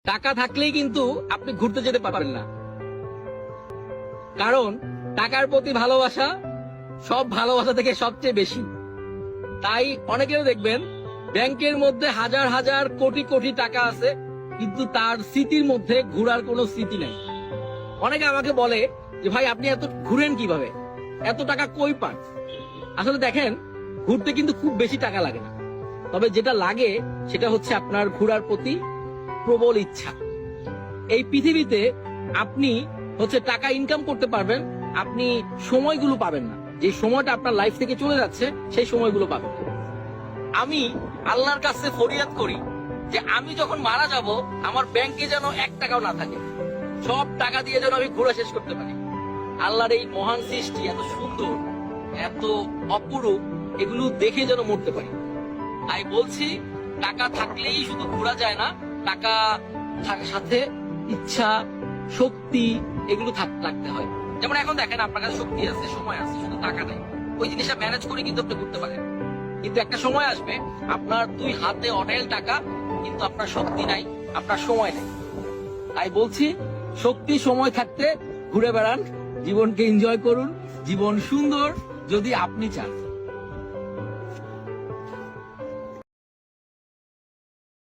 টাকা থাকলেই কিন্তু আপনি ঘুরতে যেতে পারবেন না, কারণ টাকার প্রতি ভালোবাসা সব ভালোবাসা থেকে সবচেয়ে বেশি। তাই অনেকেও দেখবেন ব্যাংকের মধ্যে হাজার হাজার কোটি কোটি টাকা আছে, কিন্তু তার স্মৃতির মধ্যে ঘোরার কোনো স্মৃতি নাই। অনেকে আমাকে বলে যে ভাই আপনি এত ঘুরেন কিভাবে, এত টাকা কই পান? আসলে দেখেন, ঘুরতে কিন্তু খুব বেশি টাকা লাগে না, তবে যেটা লাগে সেটা হচ্ছে আপনার ঘোরার প্রতি প্রবল ইচ্ছা। এই পৃথিবীতে আপনি হচ্ছে টাকা ইনকাম করতে পারবেন, আপনি সময়গুলো পাবেন না। যে সময়টা আপনার লাইফ থেকে চলে যাচ্ছে সেই সময়গুলো পাবেন। আমি আল্লাহর কাছে ফরিয়াদ করি যে আমি যখন মারা যাব আমার ব্যাংকে যেন 1 টাকাও না থাকে, সব টাকা দিয়ে যেন আমি ঘোরা শেষ করতে পারি। আল্লাহর এই মহান সৃষ্টি এত সুন্দর, এত অপরূপ, এগুলো দেখে যেন মরতে পারি। তাই বলছি, টাকা থাকলেই শুধু ঘোরা যায় না, টাকা সাথে ইচ্ছা, শক্তি এগুলো রাখতে হয়। যেমন এখন দেখেন আপনার কাছে শক্তি আছে, সময় আছে, শুধু টাকা নেই। ওই জিনিসটা ম্যানেজ করে কিন্তু আপনি ঘুরতে পারেন। কিন্তু একটা সময় আসবে আপনার 2 হাতে অঢেল টাকা, কিন্তু আপনার শক্তি নাই, আপনার সময় নেই। তাই বলছি, শক্তি সময় থাকতে ঘুরে বেড়ান, জীবনকে এনজয় করুন। জীবন সুন্দর যদি আপনি চান।